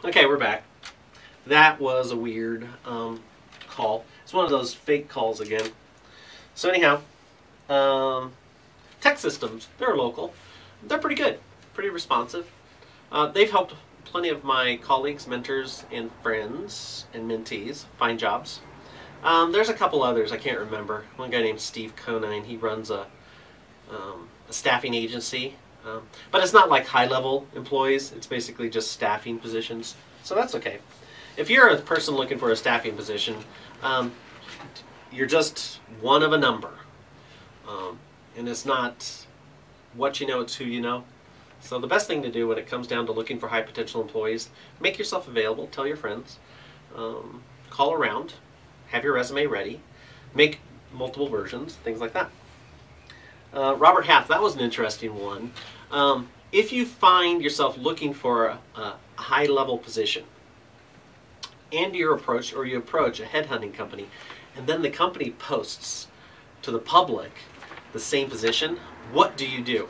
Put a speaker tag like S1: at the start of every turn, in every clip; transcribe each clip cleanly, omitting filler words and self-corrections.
S1: Okay, we're back. That was a weird call. It's one of those fake calls again. So anyhow, tech systems, they're local. They're pretty good, pretty responsive. They've helped plenty of my colleagues, mentors, and friends and mentees find jobs. There's a couple others I can't remember. One guy named Steve Conine, he runs a staffing agency. But it's not like high-level employees. It's basically just staffing positions. So that's okay. If you're a person looking for a staffing position, you're just one of a number. And it's not what you know, it's who you know. So the best thing to do when it comes down to looking for high potential employees, make yourself available, tell your friends, call around, have your resume ready, make multiple versions, things like that. Robert Half, that was an interesting one. If you find yourself looking for a high-level position and you approach a headhunting company, and then the company posts to the public the same position, what do you do?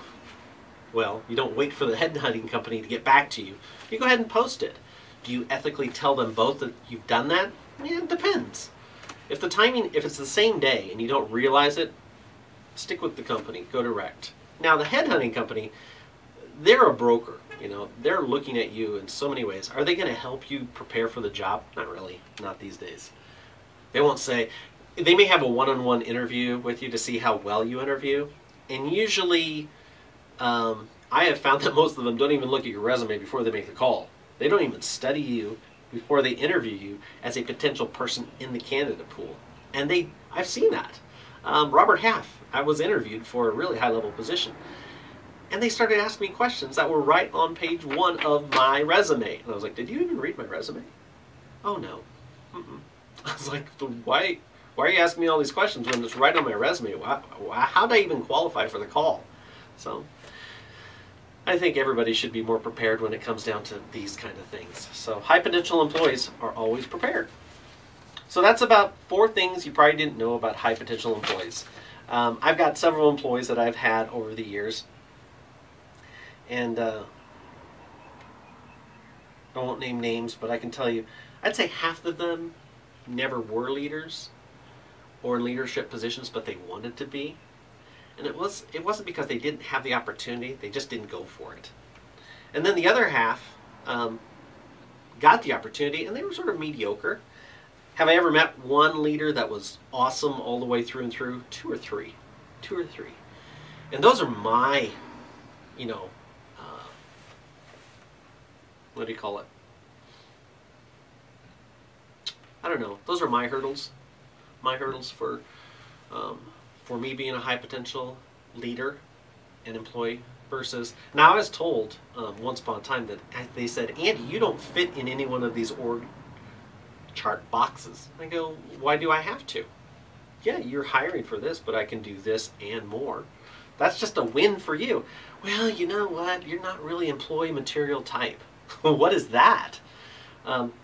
S1: Well, you don't wait for the headhunting company to get back to you. You go ahead and post it. Do you ethically tell them both that you've done that? Yeah, it depends. If it's the same day and you don't realize it, stick with the company, go direct. Now the headhunting company, they're a broker, you know, they're looking at you in so many ways. Are they going to help you prepare for the job? Not really, not these days. They won't say, they may have a one-on-one interview with you to see how well you interview, and usually I have found that most of them don't even look at your resume before they make the call. They don't even study you before they interview you as a potential person in the candidate pool. And I've seen that. Robert Half, I was interviewed for a really high-level position, and they started asking me questions that were right on page 1 of my resume. And I was like, did you even read my resume? Oh, no. I was like, why are you asking me all these questions when it's right on my resume? How did I even qualify for the call? So I think everybody should be more prepared when it comes down to these kind of things. So high potential employees are always prepared. So that's about 4 things you probably didn't know about high potential employees. I've got several employees that I've had over the years, and I won't name names, but I can tell you, I'd say half of them never were leaders or in leadership positions, but they wanted to be. And it wasn't because they didn't have the opportunity, they just didn't go for it. And then the other half got the opportunity, and they were sort of mediocre. Have I ever met one leader that was awesome all the way through and through? 2 or 3. 2 or 3. And those are my, you know, what do you call it? I don't know. Those are my hurdles. My hurdles for me being a high potential leader and employee versus, now I was told once upon a time that they said, Andy, you don't fit in any one of these org chart boxes. I go, why do I have to? Yeah, you're hiring for this, but I can do this and more. That's just a win for you. Well, you know what? You're not really employee material type. What is that?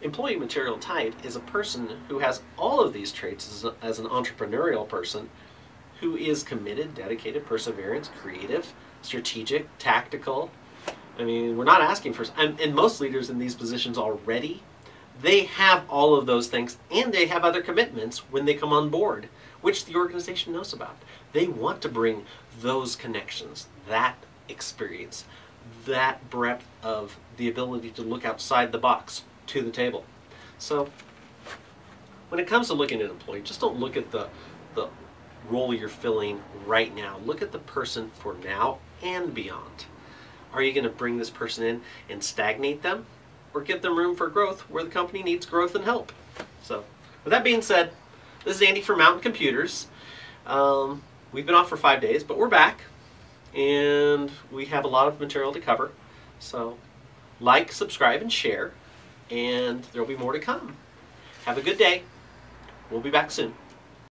S1: Employee material type is a person who has all of these traits as an entrepreneurial person who is committed, dedicated, perseverance, creative, strategic, tactical. I mean, we're not asking for, and most leaders in these positions already, they have all of those things, and they have other commitments when they come on board, which the organization knows about. They want to bring those connections, that experience, that breadth of the ability to look outside the box to the table. So when it comes to looking at an employee, just don't look at the role you're filling right now. Look at the person for now and beyond. Are you going to bring this person in and stagnate them, or give them room for growth where the company needs growth and help? So with that being said, this is Andy from Mountain Computers. We've been off for 5 days, but we're back, and we have a lot of material to cover. So like, subscribe, and share, and there'll be more to come. Have a good day. We'll be back soon.